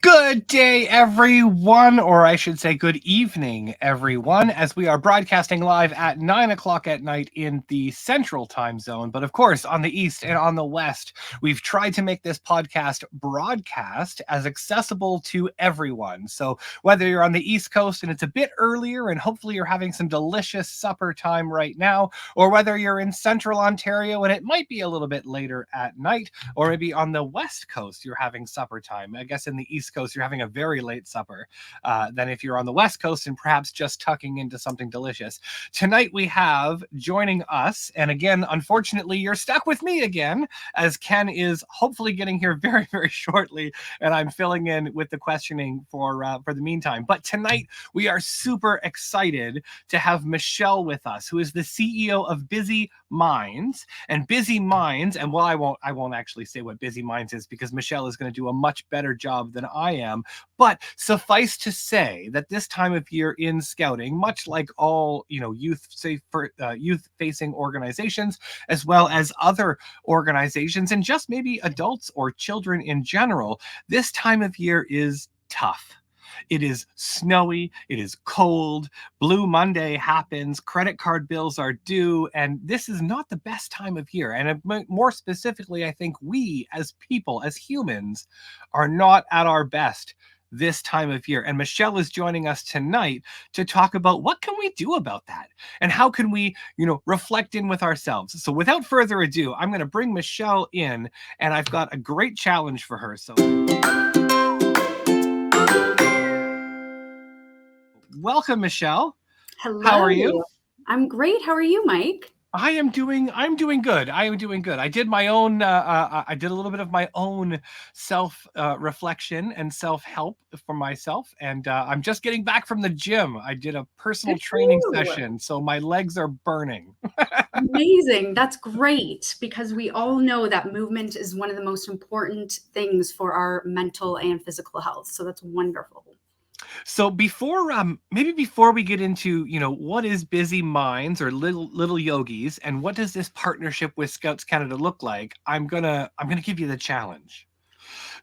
Good day, everyone, or I should say good evening, everyone, as we are broadcasting live at 9 o'clock at night in the central time zone. But of course, on the east and on the west, we've tried to make this podcast broadcast as accessible to everyone. So whether you're on the East Coast and it's a bit earlier and hopefully you're having some delicious supper time right now, or whether you're in central Ontario and it might be a little bit later at night, or maybe on the West Coast you're having supper time. I guess in the East Coast you're having a very late supper. Then if you're on the West Coast and perhaps just tucking into something delicious. Tonight we have joining us, and again, unfortunately, you're stuck with me again, as Ken is hopefully getting here very, very shortly, and I'm filling in with the questioning for the meantime. But tonight we are super excited to have Michelle with us, who is the CEO of Busy Minds. And Busy Minds, and well, I won't actually say what Busy Minds is because Michelle is going to do a much better job than I am. But suffice to say that this time of year in scouting, much like all youth-facing organizations, as well as other organizations, and just maybe adults or children in general, this time of year is tough. It is snowy, it is cold, Blue Monday happens, credit card bills are due, and this is not the best time of year. And more specifically, I think we as people, as humans, are not at our best this time of year. And Michelle is joining us tonight to talk about what can we do about that and how can we, reflect in with ourselves. So without further ado, I'm going to bring Michelle in, and I've got a great challenge for her. So welcome, Michelle. Hello. How are you? I'm great. How are you, Mike? I'm doing good. I am doing good. I did my own, I did a little bit of my own self reflection and self-help for myself. And I'm just getting back from the gym. I did a personal training session, so my legs are burning. Amazing. That's great, because we all know that movement is one of the most important things for our mental and physical health. So that's wonderful. So before we get into, what is Busy Minds or little Yogis, and what does this partnership with Scouts Canada look like, I'm gonna give you the challenge.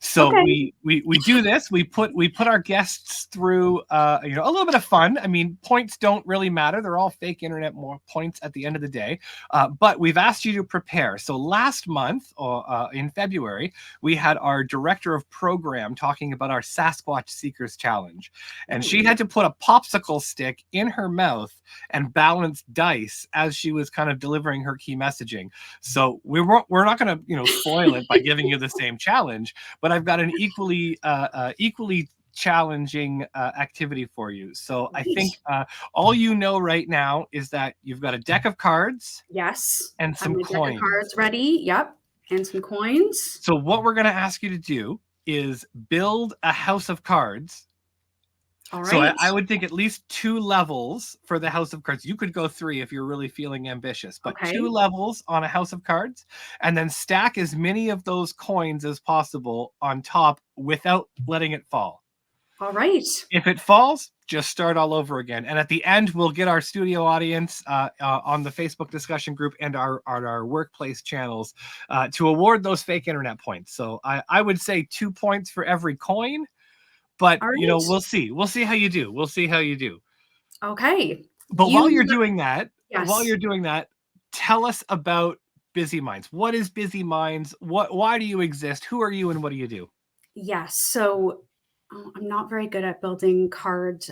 So Okay. we do this. We put our guests through a little bit of fun. I mean, points don't really matter. They're all fake internet points at the end of the day. But we've asked you to prepare. So last month, in February, we had our director of program talking about our Sasquatch Seekers Challenge, and she had to put a popsicle stick in her mouth and balance dice as she was kind of delivering her key messaging. So we're not going to spoil it by giving you the same challenge, but I've got an equally challenging activity for you. So I think all you know right now is that you've got a deck of cards. Yes. And some deck coins. of cards ready. Yep. And some coins. So what we're going to ask you to do is build a house of cards. All right. So I would think at least 2 levels for the house of cards. You could go 3 if you're really feeling ambitious, but 2 levels on a house of cards, and then stack as many of those coins as possible on top without letting it fall. All right. If it falls, just start all over again. And at the end, we'll get our studio audience on the Facebook discussion group and our workplace channels to award those fake internet points. So I would say 2 points for every coin. But, we'll see. We'll see how you do. Okay. But while you're doing that, Yes. Tell us about Busy Minds. What is Busy Minds? Why do you exist? Who are you and what do you do? Yes. So I'm not very good at building card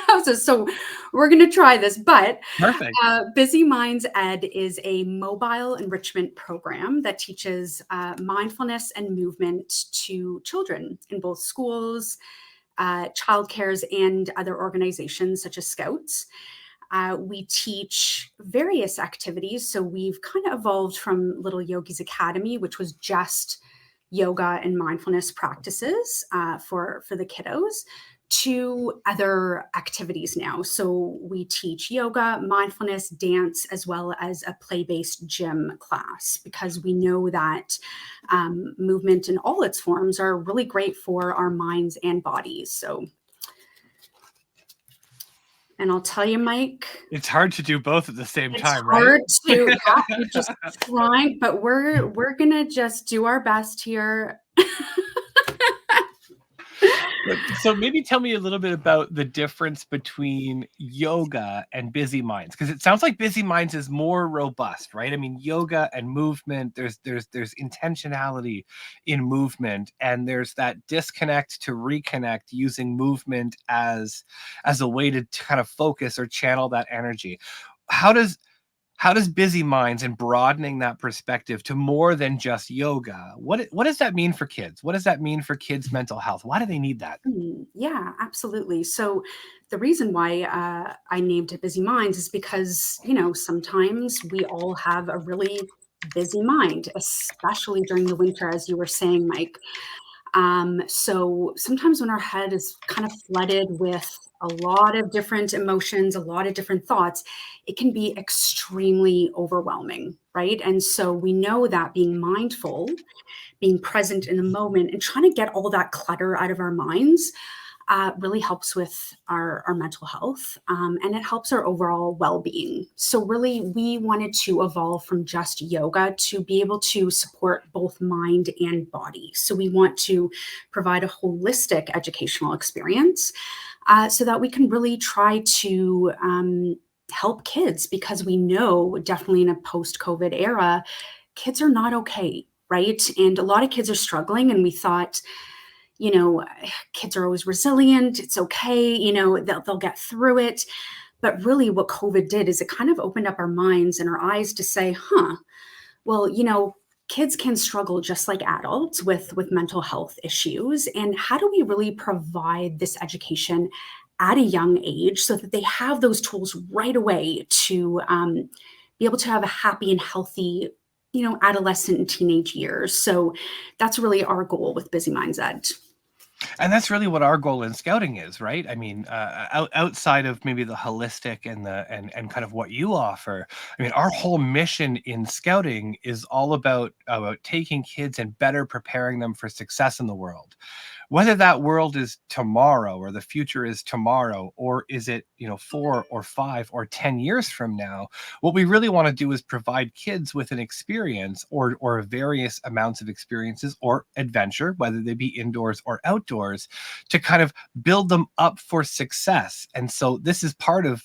houses, so we're going to try this. But Perfect. Busy Minds Ed is a mobile enrichment program that teaches mindfulness and movement to children in both schools, childcares, and other organizations such as Scouts. We teach various activities. So we've kind of evolved from Little Yogis Academy, which was just yoga and mindfulness practices for the kiddos, to other activities now. So we teach yoga, mindfulness, dance, as well as a play-based gym class, because we know that movement in all its forms are really great for our minds and bodies. So, and I'll tell you, Mike, it's hard to do both at the same time, right? It's hard to, we're just trying, but we're gonna just do our best here. So maybe tell me a little bit about the difference between yoga and busy minds, because it sounds like busy minds is more robust, right? I mean, yoga and movement, there's intentionality in movement, and there's that disconnect to reconnect using movement as a way to kind of focus or channel that energy. How does how does busy minds and broadening that perspective to more than just yoga, what does that mean for kids? What does that mean for kids' mental health? Why do they need that? Yeah, absolutely. So the reason why I named it Busy Minds is because, sometimes we all have a really busy mind, especially during the winter, as you were saying, Mike. So sometimes when our head is kind of flooded with a lot of different emotions, a lot of different thoughts, it can be extremely overwhelming, right? And so we know that being mindful, being present in the moment, and trying to get all that clutter out of our minds really helps with our mental health, and it helps our overall well-being. So really, we wanted to evolve from just yoga to be able to support both mind and body. So we want to provide a holistic educational experience, so that we can really try to help kids, because we know definitely in a post-COVID era, kids are not okay, right? And a lot of kids are struggling, and we thought, you know, kids are always resilient. It's okay. They'll get through it. But really, what COVID did is it kind of opened up our minds and our eyes to say, well, kids can struggle just like adults with mental health issues. And how do we really provide this education at a young age so that they have those tools right away to be able to have a happy and healthy, adolescent and teenage years? So that's really our goal with Busy Minds Ed. And that's really what our goal in scouting is, right? I mean, outside of maybe the holistic and and kind of what you offer, I mean, our whole mission in scouting is all about taking kids and better preparing them for success in the world. Whether that world is tomorrow or the future is tomorrow, or is it, 4 or 5 or 10 years from now, what we really want to do is provide kids with an experience, or various amounts of experiences or adventure, whether they be indoors or outdoors, to kind of build them up for success. And so this is part of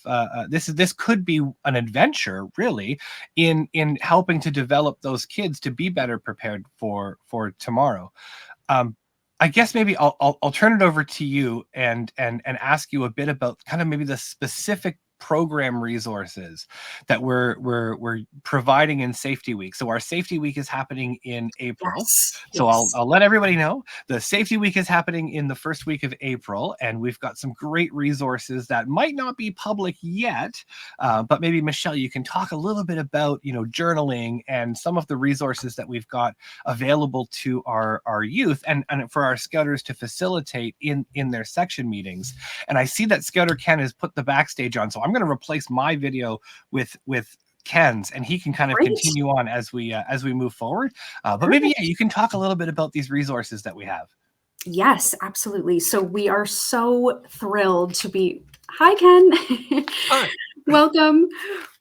this could be an adventure, really, in helping to develop those kids to be better prepared for tomorrow. um, I guess maybe I'll turn it over to you and ask you a bit about kind of maybe the specific program resources that we're providing in Safety Week. So our Safety Week is happening in April. Yes, So I'll yes. I'll let everybody know the Safety Week is happening in the first week of April, and we've got some great resources that might not be public yet, but maybe Michelle, you can talk a little bit about journaling and some of the resources that we've got available to our youth, and for our scouters to facilitate in their section meetings. And I see that Scouter Ken has put the backstage on, so I'm going to replace my video with Ken's, and he can kind of Great. continue on as we move forward. But maybe, Perfect. yeah, you can talk a little bit about these resources that we have. Yes, absolutely. So we are so thrilled to be. Hi, Ken. Hi. Welcome.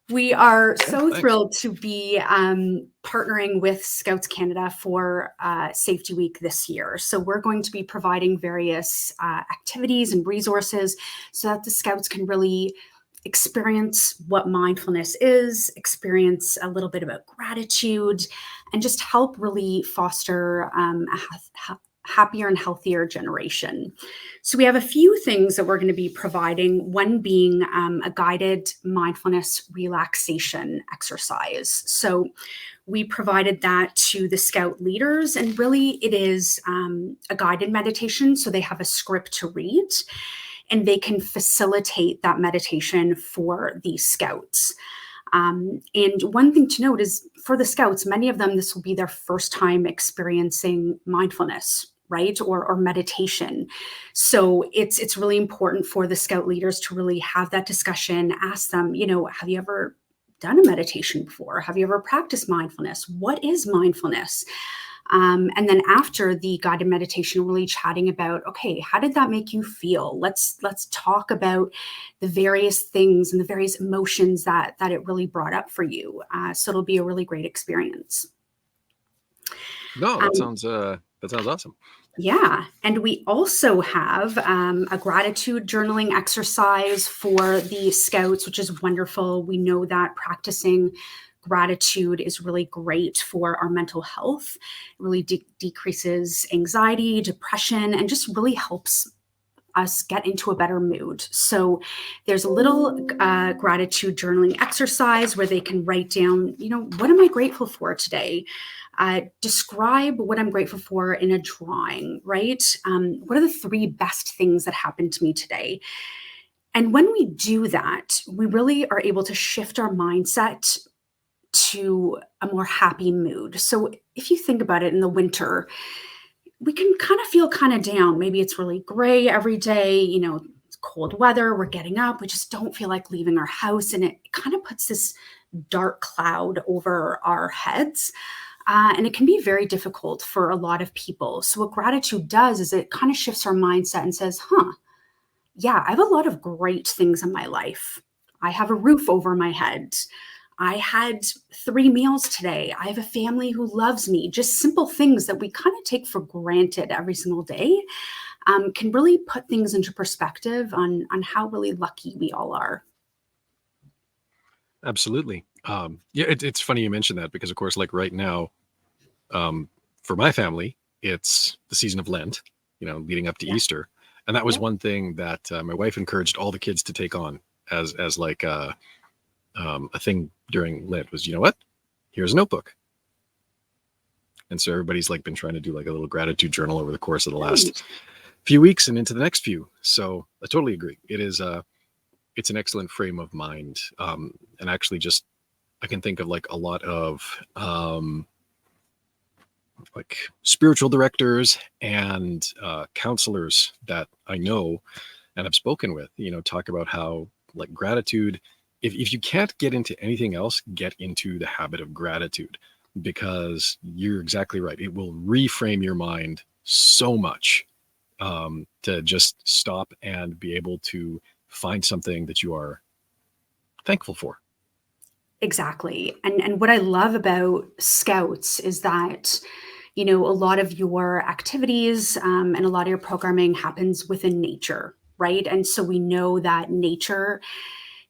We are so Thanks. thrilled to be partnering with Scouts Canada for Safety Week this year. So we're going to be providing various activities and resources so that the Scouts can really experience what mindfulness is, experience a little bit about gratitude, and just help really foster a happier and healthier generation. So we have a few things that we're going to be providing, one being a guided mindfulness relaxation exercise. So we provided that to the Scout leaders, and really it is a guided meditation. So they have a script to read, and they can facilitate that meditation for the Scouts. And one thing to note is, for the Scouts, many of them, this will be their first time experiencing mindfulness, right? Or meditation. So it's really important for the Scout leaders to really have that discussion, ask them, have you ever done a meditation before? Have you ever practiced mindfulness? What is mindfulness? And then after the guided meditation, really chatting about, okay, how did that make you feel? Let's talk about the various things and the various emotions that it really brought up for you. So it'll be a really great experience. No, that sounds awesome. Yeah. And we also have a gratitude journaling exercise for the scouts, which is wonderful. We know that practicing gratitude is really great for our mental health. It really decreases anxiety, depression, and just really helps us get into a better mood. So there's a little gratitude journaling exercise where they can write down, what am I grateful for today? Describe what I'm grateful for in a drawing, right? What are the three best things that happened to me today? And when we do that, we really are able to shift our mindset to a more happy mood. So if you think about it in the winter, we can kind of feel kind of down. Maybe it's really gray every day, it's cold weather, we're getting up, we just don't feel like leaving our house. And it kind of puts this dark cloud over our heads. And it can be very difficult for a lot of people. So, what gratitude does is it kind of shifts our mindset and says, yeah, I have a lot of great things in my life. I have a roof over my head. I had 3 meals today. I have a family who loves me. Just simple things that we kind of take for granted every single day can really put things into perspective on how really lucky we all are. Absolutely. Yeah, it's funny you mentioned that because, of course, like right now, for my family, it's the season of Lent, leading up to Yeah. Easter, and that was Yeah. one thing that my wife encouraged all the kids to take on as like a thing during Lent was, you know what? Here's a notebook, and so everybody's like been trying to do like a little gratitude journal over the course of the last Nice. few weeks and into the next few. So I totally agree. It's an excellent frame of mind, and actually just I can think of like a lot of like spiritual directors and counselors that I know and have spoken with, talk about how like gratitude, if you can't get into anything else, get into the habit of gratitude because you're exactly right. It will reframe your mind so much to just stop and be able to find something that you are thankful for. Exactly. And what I love about Scouts is that, a lot of your activities and a lot of your programming happens within nature, right? And so we know that nature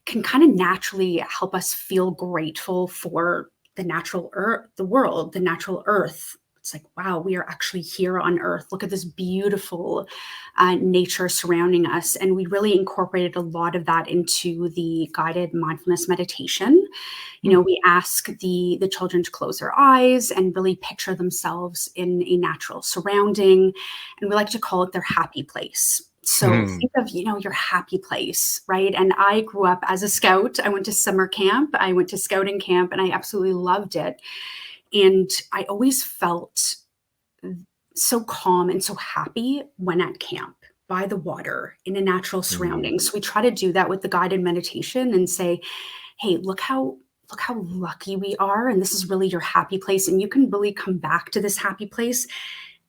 can kind of naturally help us feel grateful for the natural earth, the world, the natural earth. It's like, wow, we are actually here on earth. Look at this beautiful nature surrounding us. And we really incorporated a lot of that into the guided mindfulness meditation. Hmm. We ask the children to close their eyes and really picture themselves in a natural surrounding, and we like to call it their happy place. So Hmm. think of, your happy place, right? And I grew up as a scout. I went to summer camp, I went to scouting camp, and I absolutely loved it. And I always felt so calm and so happy when at camp by the water in a natural Hmm. surrounding. So we try to do that with the guided meditation and say, hey, look how lucky we are, and this is really your happy place, and you can really come back to this happy place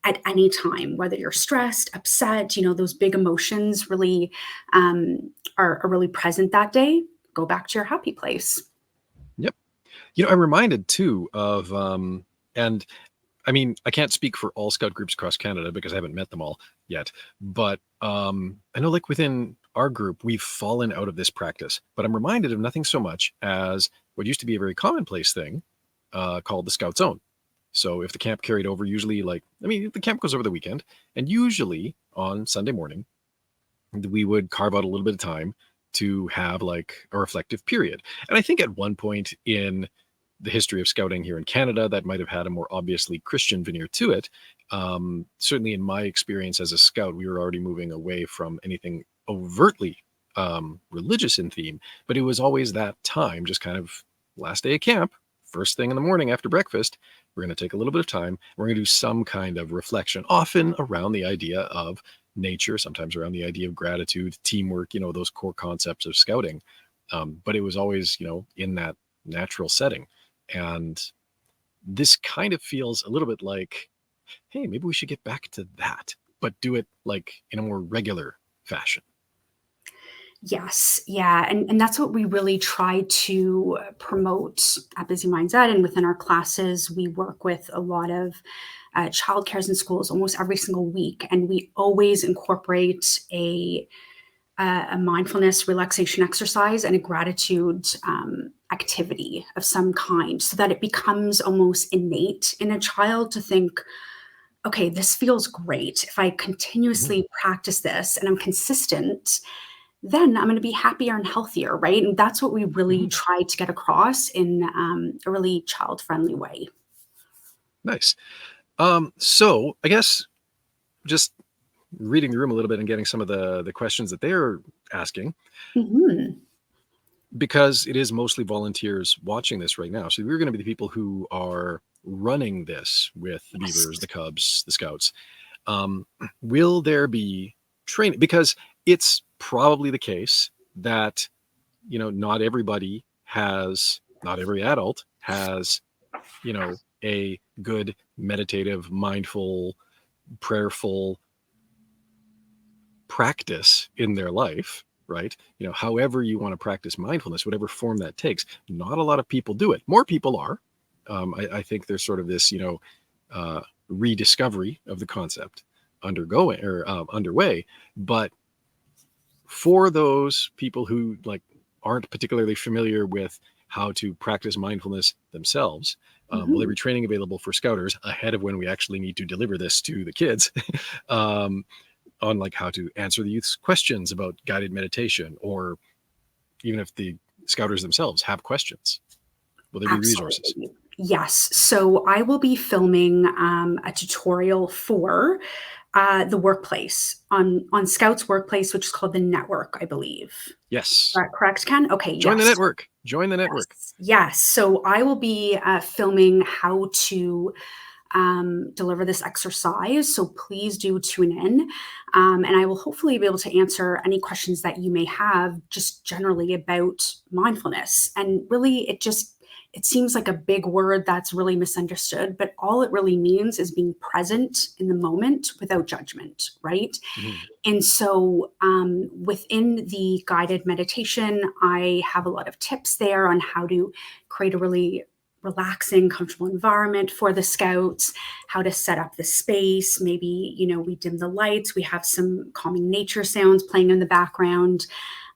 at any time, whether you're stressed, upset, those big emotions really are really present that day. Go back to your happy place. Yep. I'm reminded too of, and I mean, I can't speak for all scout groups across Canada because I haven't met them all yet. But I know, like within our group, we've fallen out of this practice. But I'm reminded of nothing so much as what used to be a very commonplace thing called the Scout Zone. So if the camp carried over, usually, the camp goes over the weekend, and usually on Sunday morning, we would carve out a little bit of time to have like a reflective period. And I think at one point in the history of scouting here in Canada, that might have had a more obviously Christian veneer to it. Certainly, in my experience as a scout, we were already moving away from anything overtly religious in theme, but it was always that time, just kind of last day of camp, first thing in the morning after breakfast. We're going to take a little bit of time. We're going to do some kind of reflection, often around the idea of nature, sometimes around the idea of gratitude, teamwork, those core concepts of scouting. But it was always, in that natural setting. And this kind of feels a little bit like, hey, maybe we should get back to that, but do it like in a more regular fashion. Yes, yeah, and that's what we really try to promote at Busy Minds Ed, and within our classes, we work with a lot of childcares in schools almost every single week, and we always incorporate a mindfulness relaxation exercise and a gratitude activity of some kind, so that it becomes almost innate in a child to think, okay, this feels great. If I continuously practice this and I'm consistent, then I'm going to be happier and healthier, right? And that's what we really try to get across in a really child-friendly way. Nice. So I guess just reading the room a little bit and getting some of the questions that they're asking, Mhm. because it is mostly volunteers watching this right now. So we're going to be the people who are running this with the Beavers, the Cubs, the Scouts. Will there be training? Because it's probably the case that, not every adult has, a good meditative, mindful, prayerful practice in their life, right? However you want to practice mindfulness, whatever form that takes, not a lot of people do it. More people are. I think there's sort of this, rediscovery of the concept underway. But for those people who aren't particularly familiar with how to practice mindfulness themselves, will there be training available for Scouters ahead of when we actually need to deliver this to the kids? On how to answer the youth's questions about guided meditation, or even if the Scouters themselves have questions, will there be resources? Absolutely. Yes. So I will be filming a tutorial for the workplace on Scout's workplace, which is called the Network, I believe. Yes. Is that correct, Ken? Okay. Join yes. the network. Join the network. Yes. So I will be filming how to deliver this exercise. So please do tune in. And I will hopefully be able to answer any questions that you may have just generally about mindfulness. And really, it seems like a big word that's really misunderstood, but all it really means is being present in the moment without judgment, right? And so within the guided meditation, I have a lot of tips there on how to create a really relaxing, comfortable environment for the Scouts, how to set up the space. Maybe, we dim the lights, we have some calming nature sounds playing in the background.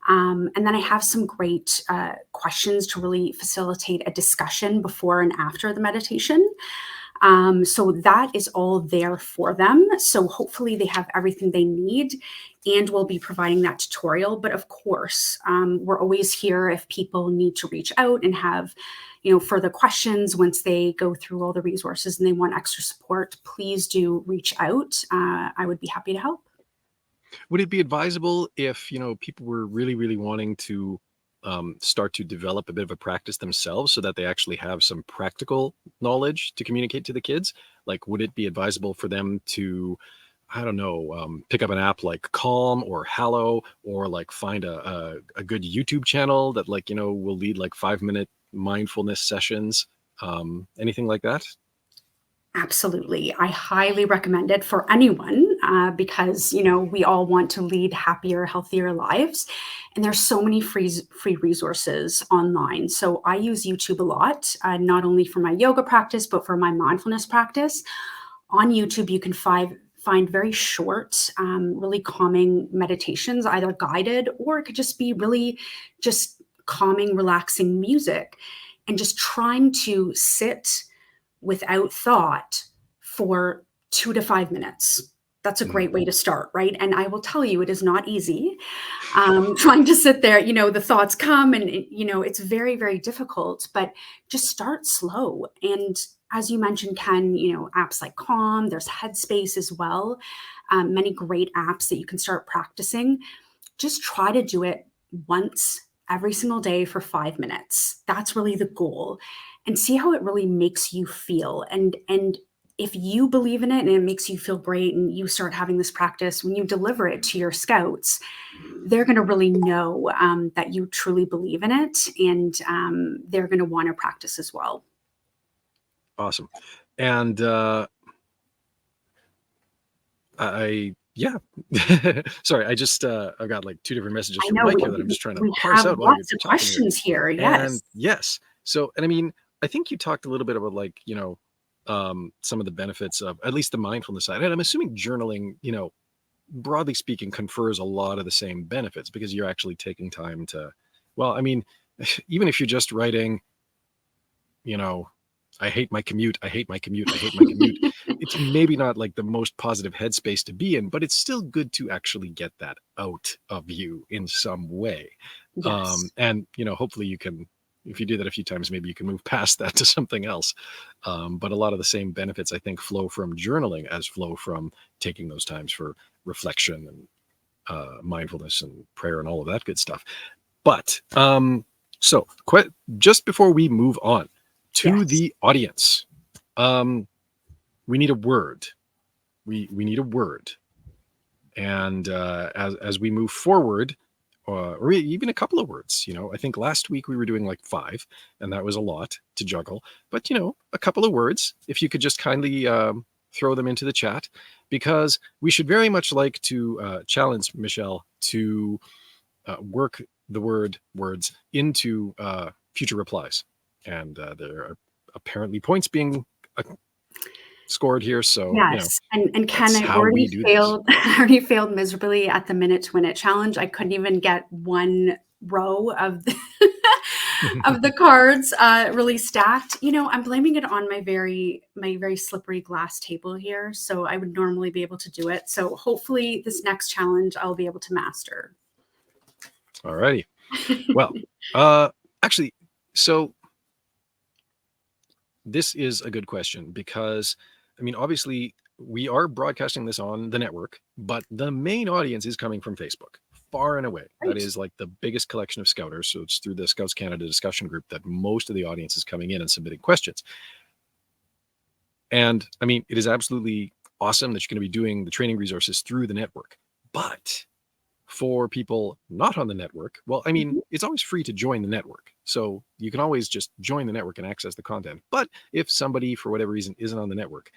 And then I have some great questions to really facilitate a discussion before and after the meditation. So that is all there for them. So hopefully they have everything they need, and we'll be providing that tutorial. But of course, we're always here if people need to reach out and have further questions once they go through all the resources and they want extra support. Please do reach out. I would be happy to help. Would it be advisable if people were really, really wanting to start to develop a bit of a practice themselves, so that they actually have some practical knowledge to communicate to the kids? Would it be advisable for them to, I don't know, pick up an app like Calm or Hallow, or find a good YouTube channel that will lead 5-minute mindfulness sessions, anything like that? Absolutely. I highly recommend it for anyone because, we all want to lead happier, healthier lives. And there's so many free resources online. So I use YouTube a lot, not only for my yoga practice, but for my mindfulness practice. On YouTube, you can find very short, really calming meditations, either guided, or it could just be really just calming, relaxing music, and just trying to sit without thought for 2 to 5 minutes. That's a great way to start, right? And I will tell you, it is not easy. Trying to sit there, the thoughts come, and it's very, very difficult, but just start slow. And as you mentioned, Ken, apps like Calm, there's Headspace as well. Many great apps that you can start practicing. Just try to do it once every single day for 5 minutes. That's really the goal. And see how it really makes you feel. And if you believe in it and it makes you feel great, and you start having this practice, when you deliver it to your Scouts, they're going to really know that you truly believe in it, and they're going to want to practice as well. Awesome. And sorry, I just I've got 2 different messages from Mike here that I'm just trying to parse out while you're lots of talking questions here. And Yes. yes. So, and I mean, I think you talked a little bit about some of the benefits of at least the mindfulness side. And I'm assuming journaling, broadly speaking, confers a lot of the same benefits because you're actually taking time to, well, I mean, even if you're just writing, I hate my commute, I hate my commute, I hate my commute. It's maybe not like the most positive headspace to be in, but it's still good to actually get that out of you in some way. Yes. And, hopefully you can, if you do that a few times, maybe you can move past that to something else. But a lot of the same benefits, I think, flow from journaling as flow from taking those times for reflection and mindfulness and prayer and all of that good stuff. But so just before we move on to Yes. the audience, we need a word. We need a word. And as we move forward, or even a couple of words, I think last week we were doing like 5, and that was a lot to juggle. But, a couple of words, if you could just kindly throw them into the chat, because we should very much like to challenge Michelle to work the words into future replies. And there are apparently points being scored here. So, Yes. And Ken, that's I how we do this. already failed miserably at the minute to win it challenge. I couldn't even get one row of the, of the cards really stacked. I'm blaming it on my very slippery glass table here. So I would normally be able to do it. So hopefully this next challenge I'll be able to master. All righty. Well, actually, so this is a good question because, obviously we are broadcasting this on the network, but the main audience is coming from Facebook, far and away. Right. That is like the biggest collection of Scouters. So it's through the Scouts Canada discussion group that most of the audience is coming in and submitting questions. And it is absolutely awesome that you're going to be doing the training resources through the network. But for people not on the network, well, it's always free to join the network. So you can always just join the network and access the content. But if somebody, for whatever reason, isn't on the network,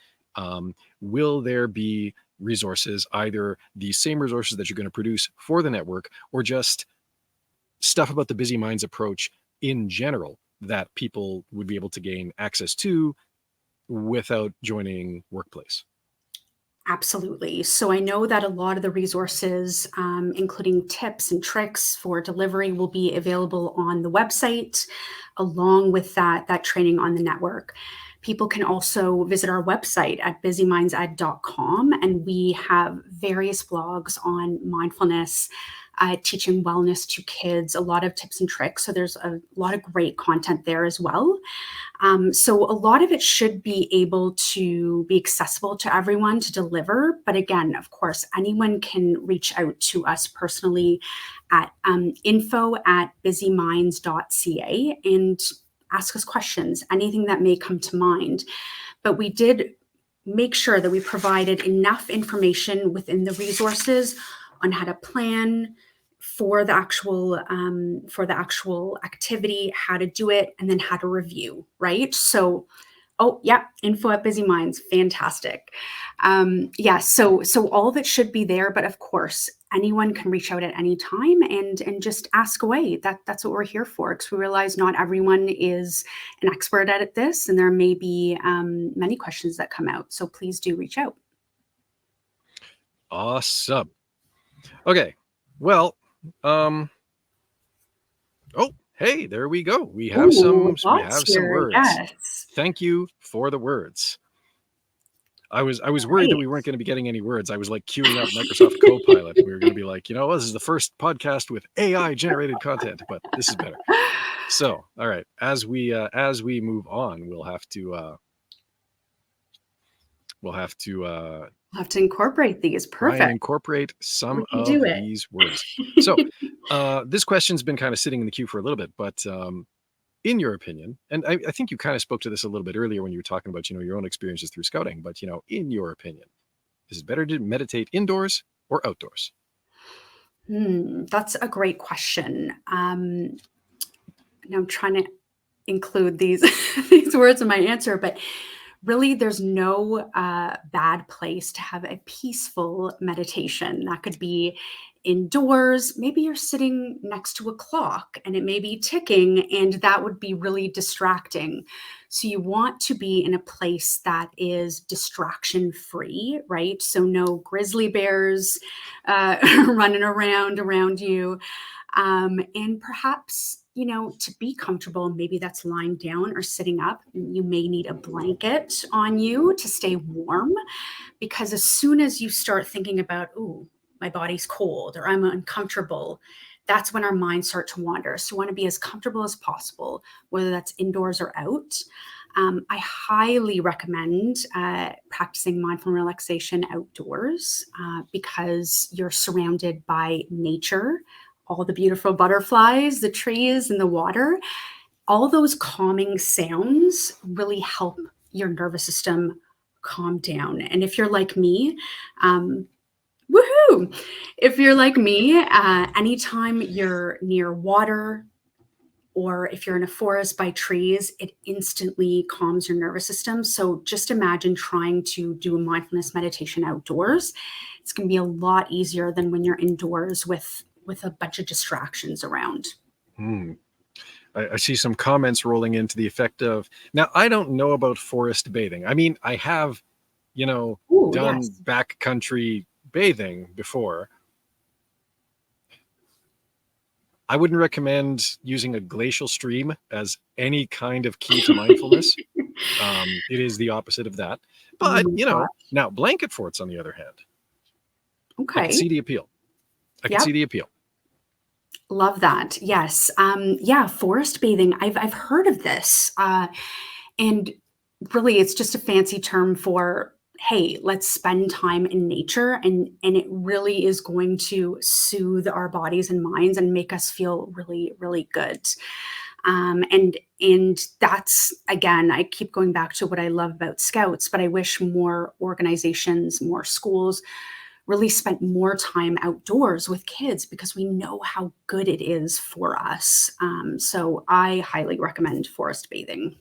will there be resources, either the same resources that you're going to produce for the network or just stuff about the Busy Minds approach in general that people would be able to gain access to without joining Workplace? Absolutely. So I know that a lot of the resources, including tips and tricks for delivery, will be available on the website, along with that training on the network. People can also visit our website at busymindsedcom, and we have various blogs on mindfulness, teaching wellness to kids, a lot of tips and tricks. So there's a lot of great content there as well. So a lot of it should be able to be accessible to everyone to deliver. But again, of course, anyone can reach out to us personally at info@busyminds.ca and ask us questions, anything that may come to mind. But we did make sure that we provided enough information within the resources on how to plan for the actual activity, how to do it, and then how to review, right? So, info@busyminds, fantastic. So all of it should be there, but of course, anyone can reach out at any time and just ask away. That's what we're here for, because we realize not everyone is an expert at this, and there may be many questions that come out. So please do reach out. Awesome. Okay. Well, hey, there we go. We have some words. Yes. Thank you for the words. I was worried that we weren't going to be getting any words. I was like queuing up Microsoft Copilot. We were going to be like, this is the first podcast with AI generated content, but this is better. So, all right, as we move on, we'll have to incorporate these. Perfect. Try and incorporate some of these words. So this question's been kind of sitting in the queue for a little bit, but in your opinion, and I think you kind of spoke to this a little bit earlier when you were talking about, your own experiences through scouting, but, in your opinion, is it better to meditate indoors or outdoors? That's a great question. And I'm trying to include these words in my answer, but Really, there's no bad place to have a peaceful meditation. That could be indoors. Maybe you're sitting next to a clock and it may be ticking, and that would be really distracting. So, you want to be in a place that is distraction free, right? So, no grizzly bears running around you. And perhaps, to be comfortable, maybe that's lying down or sitting up. You may need a blanket on you to stay warm, because as soon as you start thinking about, ooh, my body's cold or I'm uncomfortable, that's when our minds start to wander. So you want to be as comfortable as possible, whether that's indoors or out. I highly recommend practicing mindful relaxation outdoors because you're surrounded by nature, all the beautiful butterflies, the trees, and the water. All those calming sounds really help your nervous system calm down. And if you're like me, woohoo! If you're like me, anytime you're near water, or if you're in a forest by trees, it instantly calms your nervous system. So just imagine trying to do a mindfulness meditation outdoors. It's going to be a lot easier than when you're indoors with a bunch of distractions around. I see some comments rolling into the effect of, now I don't know about forest bathing. I mean, I have, done Yes. backcountry bathing before. I wouldn't recommend using a glacial stream as any kind of key to mindfulness. It is the opposite of that. But, now blanket forts, on the other hand, I Okay. can see the appeal. Love that. Yes. Forest bathing. I've heard of this. And really it's just a fancy term for, hey, let's spend time in nature, and it really is going to soothe our bodies and minds and make us feel really, really good. And that's, again, I keep going back to what I love about Scouts, but I wish more organizations, more schools really spent more time outdoors with kids, because we know how good it is for us. So I highly recommend forest bathing.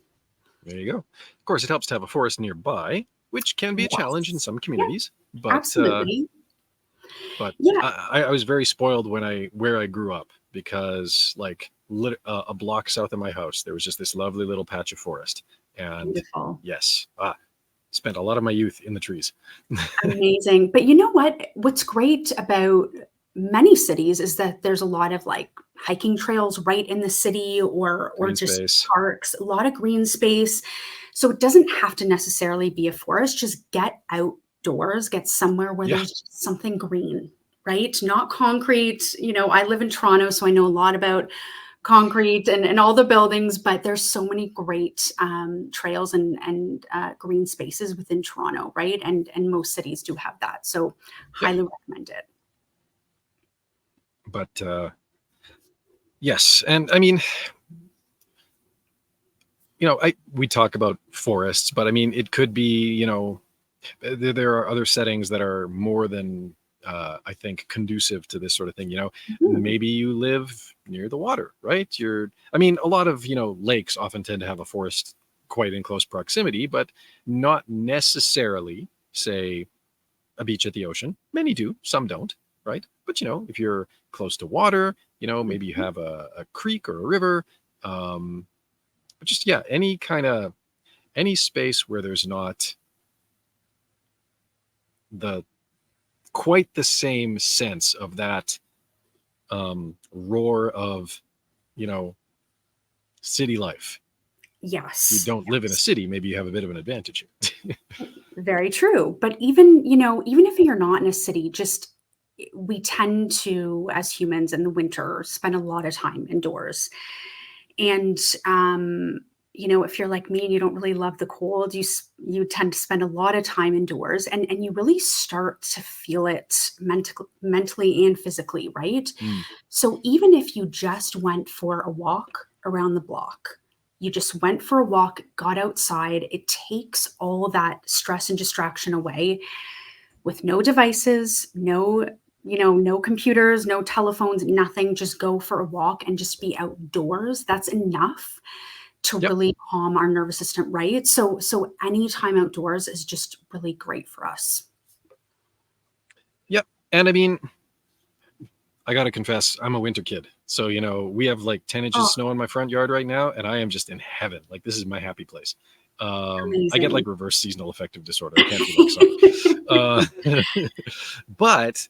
There you go. Of course, it helps to have a forest nearby, which can be a challenge in Yes. some communities. But Absolutely. but Yeah. I was very spoiled where I grew up, because a block south of my house, there was just this lovely little patch of forest. And Beautiful. yes, spent a lot of my youth in the trees. Amazing. But you know what? What's great about many cities is that there's a lot of like hiking trails right in the city, or Green just space. parks, a lot of green space. So it doesn't have to necessarily be a forest. Just get outdoors, get somewhere where Yeah. there's just something green, right? Not concrete. I live in Toronto, so I know a lot about concrete and all the buildings, but there's so many great trails and green spaces within Toronto, right? And most cities do have that. So highly recommend it. But yes, and I mean, we talk about forests, but I mean, it could be, there are other settings that are more than I think conducive to this sort of thing. Maybe you live near the water, right? A lot of lakes often tend to have a forest quite in close proximity, but not necessarily, say, a beach at the ocean. Many do, some don't, right? But if you're close to water, maybe you have a creek or a river. But just any space where there's not quite the same sense of that roar of city life. Yes. If you don't live in a city, maybe you have a bit of an advantage here. Very true. But even if you're not in a city, we tend to, as humans in the winter, spend a lot of time indoors. And if you're like me and you don't really love the cold, you tend to spend a lot of time indoors, and you really start to feel it mentally and physically, right? So even if you just went for a walk around the block, you just went for a walk, got outside, it takes all that stress and distraction away, with no devices, no computers, no telephones, nothing. Just go for a walk and just be outdoors. That's enough to Yep. really calm our nervous system, right? So any time outdoors is just really great for us. Yep. And I mean, I got to confess, I'm a winter kid. So, we have like 10 inches of Oh, snow in my front yard right now, and I am just in heaven. Like, this is my happy place. I get amazing. like reverse seasonal affective disorder. I can't feel like summer. But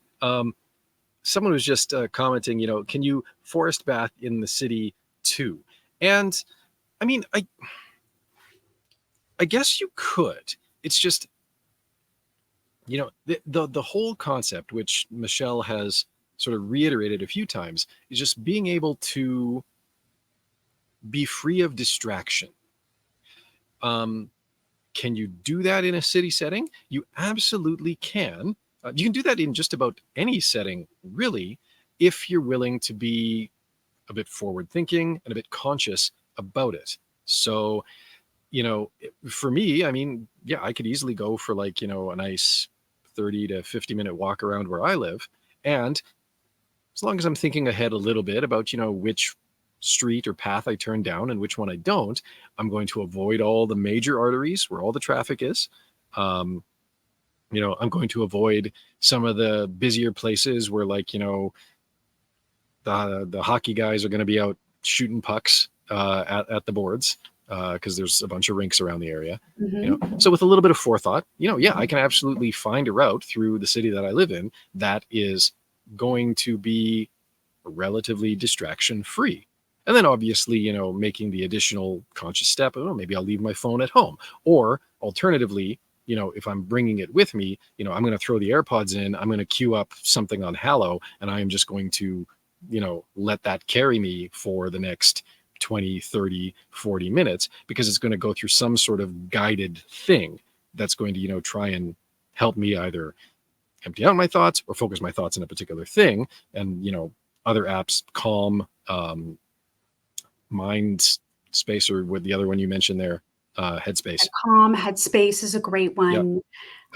someone was just commenting, can you forest bath in the city too? And I mean, I guess you could. It's just, the whole concept, which Michelle has sort of reiterated a few times, is just being able to be free of distraction. Can you do that in a city setting? You absolutely can. You can do that in just about any setting, really, if you're willing to be a bit forward thinking and a bit conscious about it. So, for me, I mean, yeah, I could easily go for like, a nice 30 to 50-minute walk around where I live. And as long as I'm thinking ahead a little bit about, which street or path I turn down and which one I don't, I'm going to avoid all the major arteries where all the traffic is. I'm going to avoid some of the busier places where, like, the hockey guys are going to be out shooting pucks at the boards because there's a bunch of rinks around the area. Mhm. So with a little bit of forethought, yeah, I can absolutely find a route through the city that I live in that is going to be relatively distraction free. And then obviously, making the additional conscious step, maybe I'll leave my phone at home. Or alternatively, if I'm bringing it with me, I'm going to throw the AirPods in, I'm going to queue up something on Hallow, and I am just going to, let that carry me for the next 20, 30, 40 minutes, because it's going to go through some sort of guided thing that's going to, try and help me either empty out my thoughts or focus my thoughts on a particular thing. And, other apps, Calm, Mind Space, or with the other one you mentioned there, Headspace. Calm Headspace is a great Yep.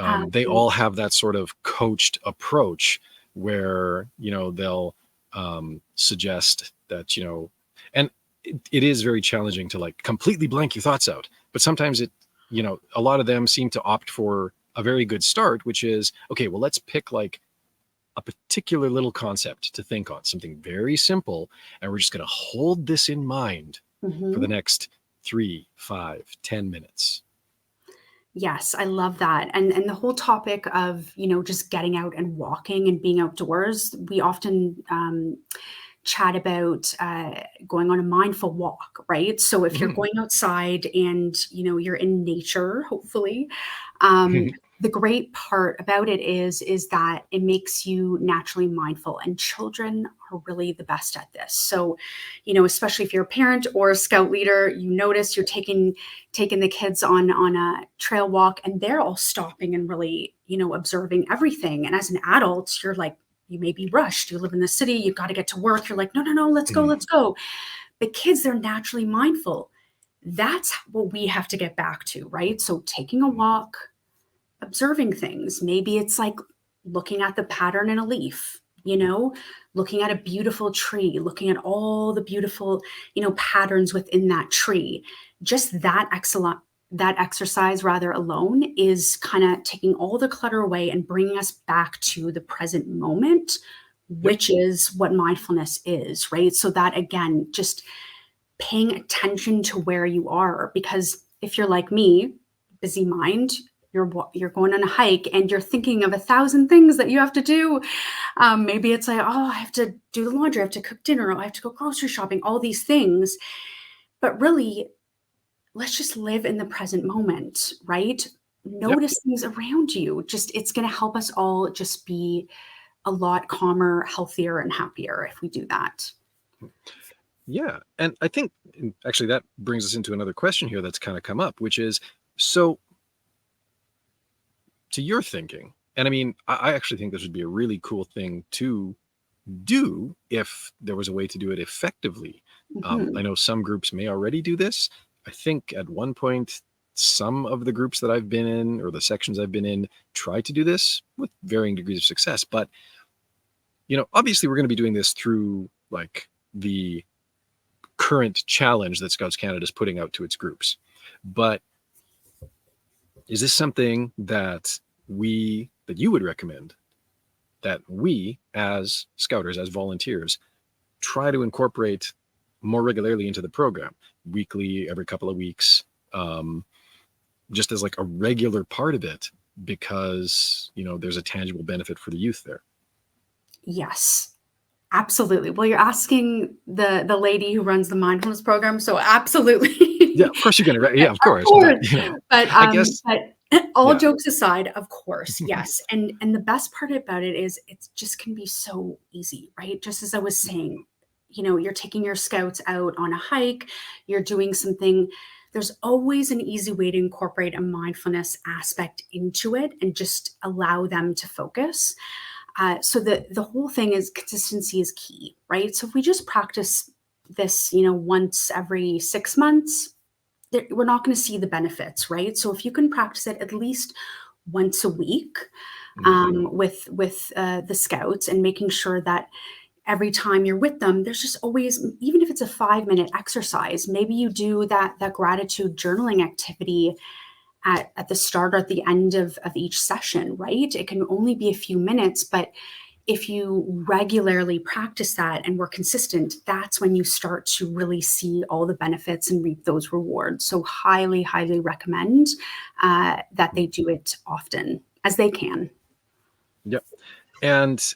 one. They all have that sort of coached approach where, they'll suggest that, and it is very challenging to like completely blank your thoughts out. But sometimes a lot of them seem to opt for a very good start, which is, okay, well, let's pick like a particular little concept to think on, something very simple. And we're just going to hold this in mind for the Mhm. next 3, 5, 10 minutes. Yes, I love that. And the whole topic of, just getting out and walking and being outdoors, we often chat about going on a mindful walk, right? So if you're going outside and, you're in nature, hopefully, um, the great part about it is that it makes you naturally mindful, and children are really the best at this. So, especially if you're a parent or a scout leader, you notice you're taking the kids on a trail walk, and they're all stopping and really, observing everything. And as an adult, you're like, you may be rushed. You live in the city, you've got to get to work. You're like, no, no, no, let's go, let's go. But kids, they're naturally mindful. That's what we have to get back to, right? So taking a walk, observing things. Maybe it's like looking at the pattern in a leaf, looking at a beautiful tree, looking at all the beautiful, patterns within that tree. Just that exercise rather alone is kind of taking all the clutter away and bringing us back to the present moment, Yep. which is what mindfulness is, right? So that, again, just paying attention to where you are, because if you're like me, busy mind, you're going on a hike and you're thinking of 1,000 things that you have to do. Maybe it's like, oh, I have to do the laundry, I have to cook dinner, I have to go grocery shopping, all these things. But really, let's just live in the present moment, right? Yep. Notice things around you. Just, it's going to help us all just be a lot calmer, healthier, and happier if we do that. Yeah. And I think actually that brings us into another question here that's kind of come up, which is, so to your thinking, and I mean, I actually think this would be a really cool thing to do if there was a way to do it effectively. Mhm. I know some groups may already do this. I think at one point, some of the groups that I've been in or the sections I've been in try to do this with varying degrees of success. But, obviously we're going to be doing this through like the current challenge that Scouts Canada is putting out to its groups. But is this something that you would recommend that we as Scouters, as volunteers, try to incorporate more regularly into the program, weekly, every couple of weeks, just as like a regular part of it, because, there's a tangible benefit for the youth there? Yes, absolutely. Well, you're asking the lady who runs the mindfulness program, so absolutely. Yeah, of course you're going to. Yeah, of course. But, I guess. But all Yeah. jokes aside, of course, yes. And the best part about it is it just can be so easy, right? Just as I was saying, you're taking your scouts out on a hike, you're doing something. There's always an easy way to incorporate a mindfulness aspect into it and just allow them to focus. So the whole thing is consistency is key, right? So if we just practice this, once every 6 months, we're not going to see the benefits, right? So if you can practice it at least once a week with the scouts, and making sure that every time you're with them, there's just always, even if it's a 5-minute exercise, maybe you do that gratitude journaling activity at the start or at the end of each session, right? It can only be a few minutes, but if you regularly practice that and we're consistent, that's when you start to really see all the benefits and reap those rewards. So highly, highly recommend that they do it often as they can. Yep. And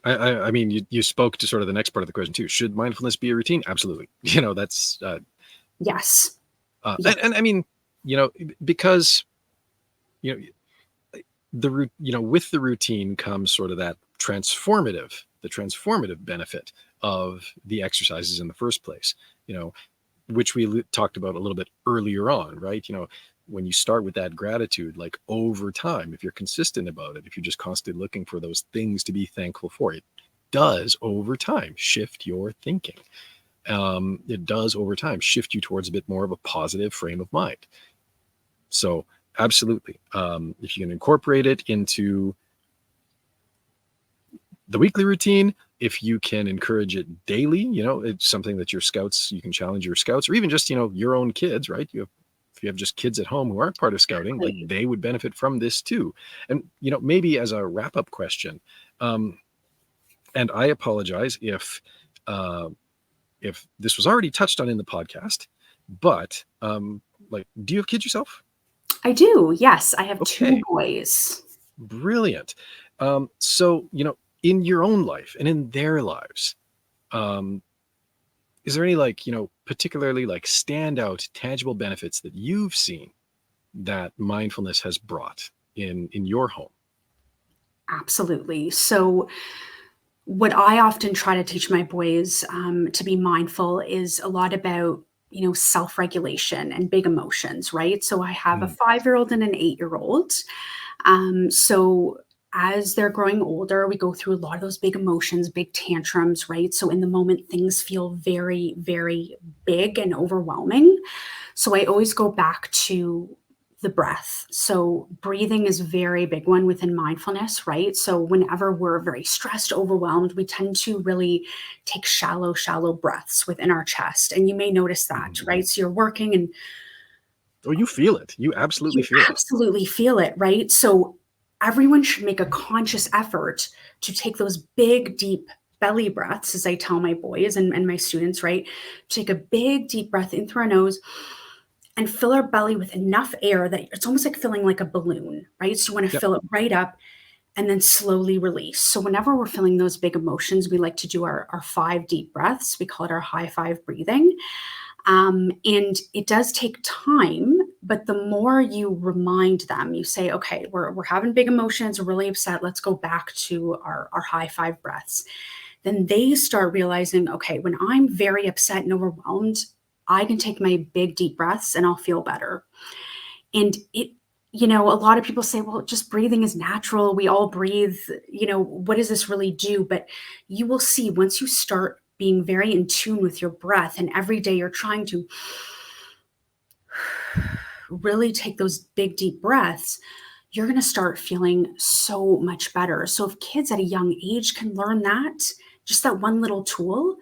I mean, you spoke to sort of the next part of the question too. Should mindfulness be a routine? Absolutely. That's yes. And I mean, because with the routine comes sort of that transformative benefit of the exercises in the first place, which we talked about a little bit earlier on, right? When you start with that gratitude, like over time, if you're consistent about it, if you're just constantly looking for those things to be thankful for, it does over time shift your thinking. It does over time shift you towards a bit more of a positive frame of mind. So absolutely. If you can incorporate it into the weekly routine, if you can encourage it daily, it's something that you can challenge your scouts, or even just, your own kids, right? If you have just kids at home who aren't part of scouting, like they would benefit from this too. And, maybe as a wrap-up question, and I apologize if this was already touched on in the podcast, but do you have kids yourself? I do. Yes. I have 2 boys. Brilliant. So, in your own life and in their lives, is there any particularly standout tangible benefits that you've seen that mindfulness has brought in your home? Absolutely. So what I often try to teach my boys to be mindful is a lot about, self-regulation and big emotions, right? So I have a 5-year-old and an 8-year-old. So as they're growing older, we go through a lot of those big emotions, big tantrums, right? So in the moment, things feel very, very big and overwhelming. So I always go back to the breath. So breathing is a very big one within mindfulness, right? So whenever we're very stressed, overwhelmed, we tend to really take shallow, shallow breaths within our chest. And you may notice that, right? So you're working and you feel it. You absolutely feel it. Absolutely feel it, right? So everyone should make a conscious effort to take those big, deep belly breaths, as I tell my boys and my students, right? Take a big, deep breath in through our nose and fill our belly with enough air that it's almost like filling like a balloon, right? So you want to fill it right up and then slowly release. So whenever we're feeling those big emotions, we like to do our 5 deep breaths. We call it our high 5 breathing. And it does take time, but the more you remind them, you say, okay, we're having big emotions, we're really upset. Let's go back to our high 5 breaths. Then they start realizing, okay, when I'm very upset and overwhelmed, I can take my big deep breaths and I'll feel better. And a lot of people say, well, just breathing is natural. We all breathe, what does this really do? But you will see once you start being very in tune with your breath, and every day you're trying to really take those big, deep breaths, you're going to start feeling so much better. So if kids at a young age can learn that, just that one little tool,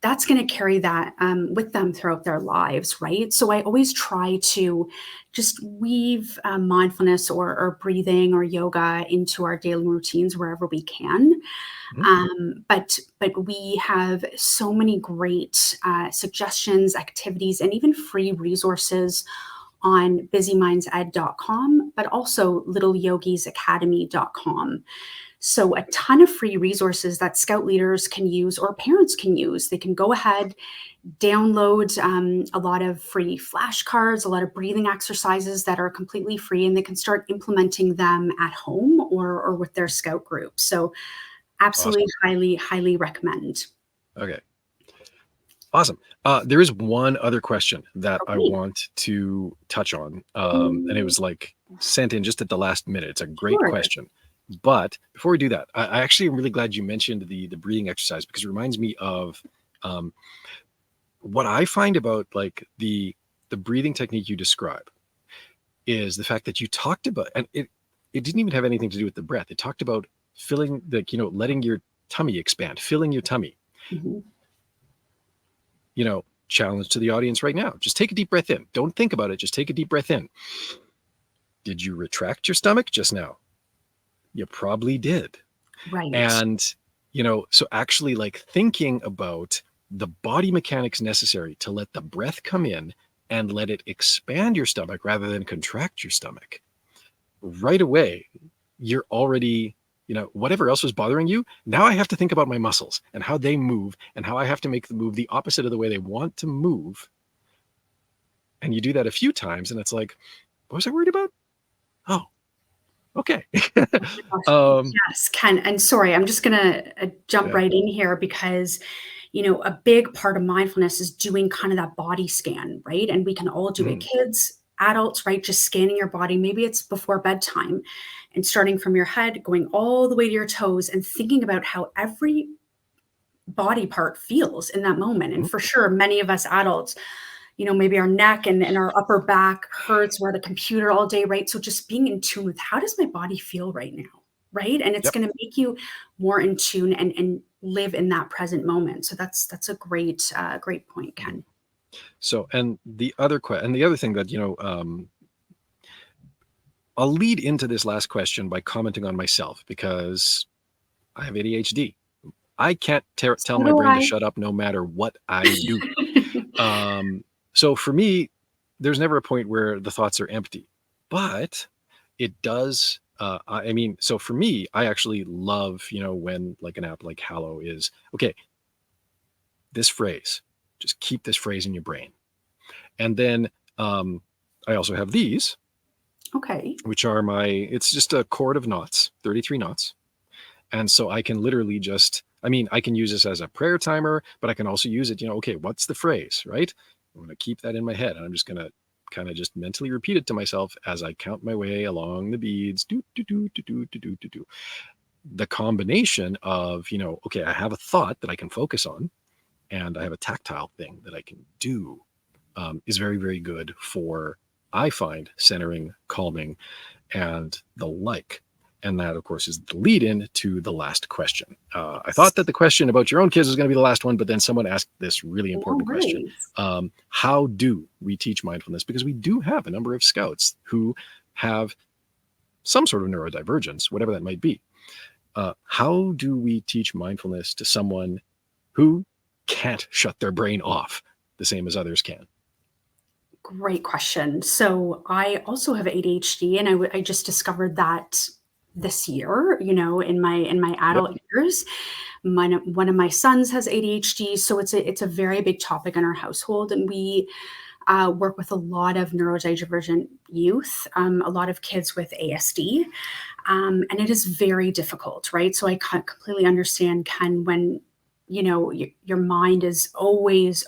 that's going to carry that with them throughout their lives, right? So I always try to just weave mindfulness or breathing or yoga into our daily routines wherever we can. But we have so many great suggestions, activities, and even free resources on busymindsed.com, but also littleyogisacademy.com. So a ton of free resources that Scout leaders can use or parents can use. They can go ahead, download a lot of free flashcards, a lot of breathing exercises that are completely free, and they can start implementing them at home or with their Scout group. So absolutely, awesome. Highly recommend. Okay. Awesome. There is one other question that I want to touch on. And it was like sent in just at the last minute. It's a great question. But before we do that, I actually am really glad you mentioned the breathing exercise, because it reminds me of what I find about like the breathing technique you describe is the fact that you talked about, and it didn't even have anything to do with the breath. It talked about filling letting your tummy expand, filling your tummy. Challenge to the audience right now. Just take a deep breath in. Don't think about it. Just take a deep breath in. Did you retract your stomach just now? You probably did. Right. And, so actually like thinking about the body mechanics necessary to let the breath come in and let it expand your stomach rather than contract your stomach. Right away, you're already, whatever else was bothering you, now I have to think about my muscles and how they move and how I have to make the move the opposite of the way they want to move. And you do that a few times and it's like, what was I worried about? Oh, okay. Yes, Ken. And sorry, I'm just going to jump right in here because, a big part of mindfulness is doing kind of that body scan, right? And we can all do it, kids, adults, right? Just scanning your body. Maybe it's before bedtime and starting from your head, going all the way to your toes and thinking about how every body part feels in that moment. And for sure, many of us adults, maybe our neck and our upper back hurts. We're at a computer all day, right? So just being in tune with how does my body feel right now, right? And it's going to make you more in tune and live in that present moment. So that's a great point, Ken. So, and the other thing that, I'll lead into this last question by commenting on myself because I have ADHD. I can't tell my brain to shut up no matter what I do. So for me, there's never a point where the thoughts are empty, but it does. So for me, I actually love, when like an app like Hallow is, okay, this phrase, just keep this phrase in your brain. And then I also have these, which are it's just a cord of knots, 33 knots. And so I can literally I can use this as a prayer timer, but I can also use it, okay, what's the phrase, right? I'm going to keep that in my head. And I'm just going to kind of just mentally repeat it to myself as I count my way along the beads. Do, do, do, do, do, do, do, do, do. The combination of, okay, I have a thought that I can focus on and I have a tactile thing that I can do is very, very good for, I find, centering, calming, and the like. And that, of course, is the lead in to the last question. I thought that the question about your own kids was going to be the last one, but then someone asked this really important question. How do we teach mindfulness? Because we do have a number of scouts who have some sort of neurodivergence, whatever that might be. How do we teach mindfulness to someone who can't shut their brain off the same as others can? Great question. So I also have ADHD, and I just discovered that this year, in my adult years. One of my sons has ADHD, so it's a very big topic in our household, and we work with a lot of neurodivergent youth, a lot of kids with ASD, and it is very difficult, right? So I completely understand, Ken, when your mind is always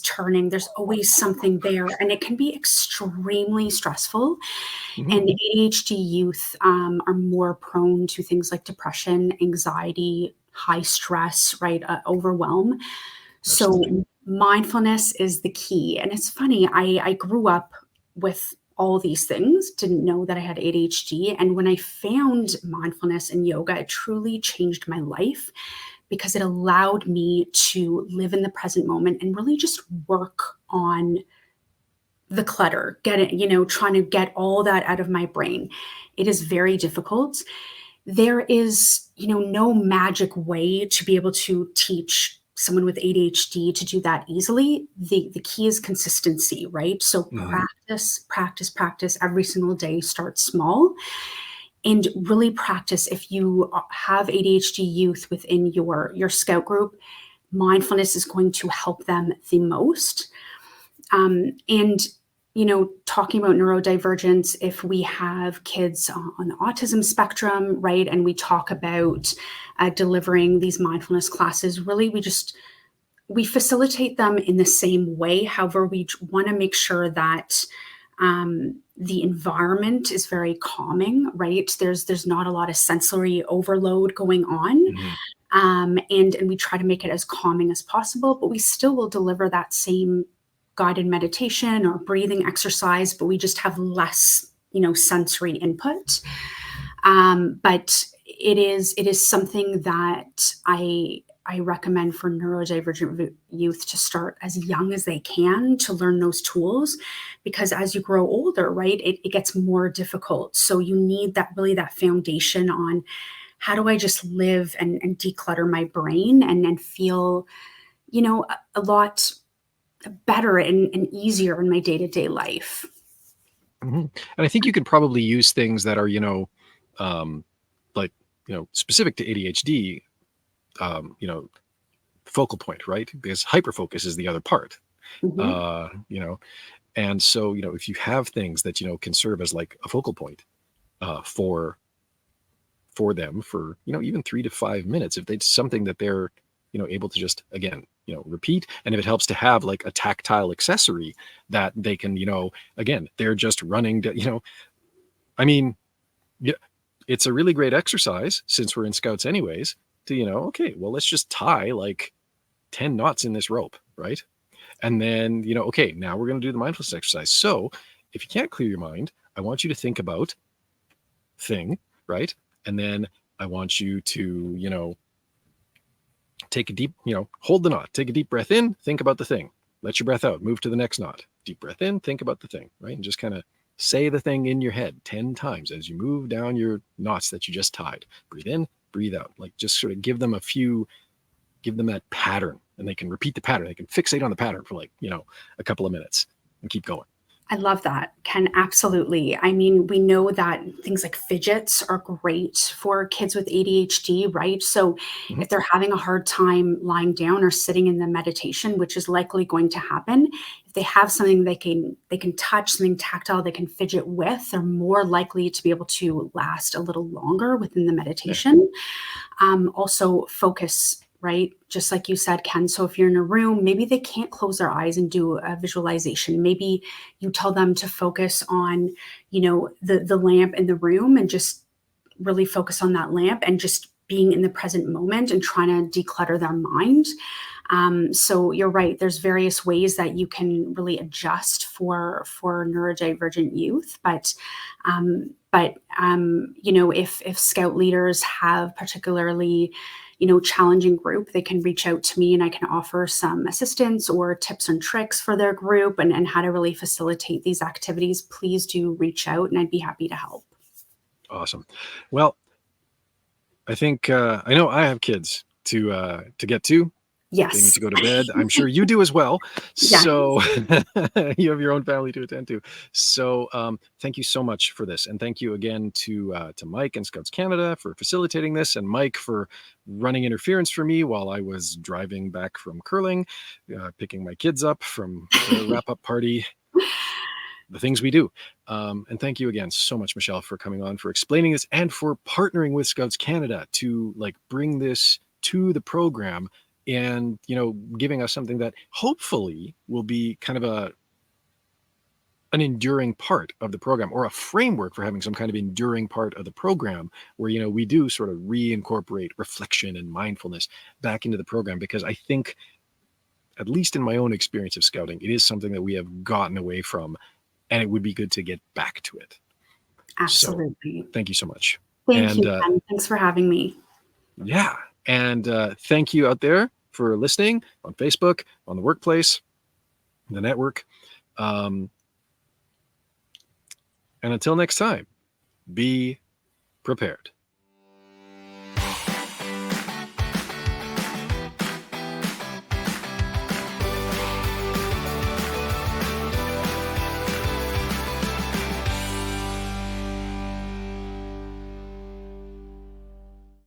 turning. There's always something there, and it can be extremely stressful. And ADHD youth are more prone to things like depression, anxiety, high stress, right? Overwhelm. So mindfulness is the key. And it's funny, I grew up with all these things, didn't know that I had ADHD. And when I found mindfulness and yoga, it truly changed my life, because it allowed me to live in the present moment and really just work on the clutter, get it, trying to get all that out of my brain. It is very difficult. There is, no magic way to be able to teach someone with ADHD to do that easily. The key is consistency, right? So practice every single day. Start small and really practice. If you have ADHD youth within your scout group, mindfulness is going to help them the most. And talking about neurodivergence, if we have kids on the autism spectrum, right, and we talk about delivering these mindfulness classes, really we facilitate them in the same way. However, we want to make sure that the environment is very calming, right? There's not a lot of sensory overload going on. And we try to make it as calming as possible, but we still will deliver that same guided meditation or breathing exercise, but we just have less, sensory input. But it is something that I recommend for neurodivergent youth to start as young as they can to learn those tools, because as you grow older, right, it gets more difficult. So you need that foundation on how do I just live and declutter my brain and feel, a lot better and easier in my day-to-day life. And I think you could probably use things that are, like, specific to ADHD, focal point, right? Because hyperfocus is the other part, and so, if you have things that, can serve as like a focal point for them for, even 3 to 5 minutes, if it's something that they're, able to just, again, repeat. And if it helps to have like a tactile accessory that they can, again, they're just running, I mean, yeah, it's a really great exercise since we're in Scouts anyways to, okay, well, let's just tie like 10 knots in this rope, right? And then, okay, now we're going to do the mindfulness exercise. So if you can't clear your mind, I want you to think about thing, right? And then I want you to, take a deep, hold the knot, take a deep breath in, think about the thing, let your breath out, move to the next knot, deep breath in, think about the thing, right? And just kind of say the thing in your head 10 times as you move down your knots that you just tied. Breathe in, breathe out, like just sort of give them that pattern, and they can repeat the pattern. They can fixate on the pattern for like, a couple of minutes and keep going. I love that, Ken. Absolutely. I mean, we know that things like fidgets are great for kids with ADHD, right? So if they're having a hard time lying down or sitting in the meditation, which is likely going to happen, if they have something they can touch, something tactile they can fidget with, they're more likely to be able to last a little longer within the meditation. Also focus, right? Just like you said, Ken. So if you're in a room, maybe they can't close their eyes and do a visualization. Maybe you tell them to focus on, the lamp in the room and just really focus on that lamp and just being in the present moment and trying to declutter their mind. So you're right. There's various ways that you can really adjust for neurodivergent youth, but if Scout leaders have particularly challenging group, they can reach out to me and I can offer some assistance or tips and tricks for their group and how to really facilitate these activities. Please do reach out and I'd be happy to help. Awesome. Well, I think I know I have kids to get to. Yes. They need to go to bed. I'm sure you do as well. Yeah. So you have your own family to attend to. So thank you so much for this. And thank you again to Mike and Scouts Canada for facilitating this, and Mike for running interference for me while I was driving back from curling, picking my kids up from the wrap-up party. The things we do. And thank you again so much, Michelle, for coming on, for explaining this, and for partnering with Scouts Canada to like bring this to the program, and giving us something that hopefully will be kind of an enduring part of the program, or a framework for having some kind of enduring part of the program where we do sort of reincorporate reflection and mindfulness back into the program, because I think, at least in my own experience of scouting, it is something that we have gotten away from, and it would be good to get back to it. Absolutely. So, thank you so much. Thank you, Ken. Thanks for having me. Yeah. And thank you out there for listening on Facebook, on the workplace, the network. And until next time, be prepared.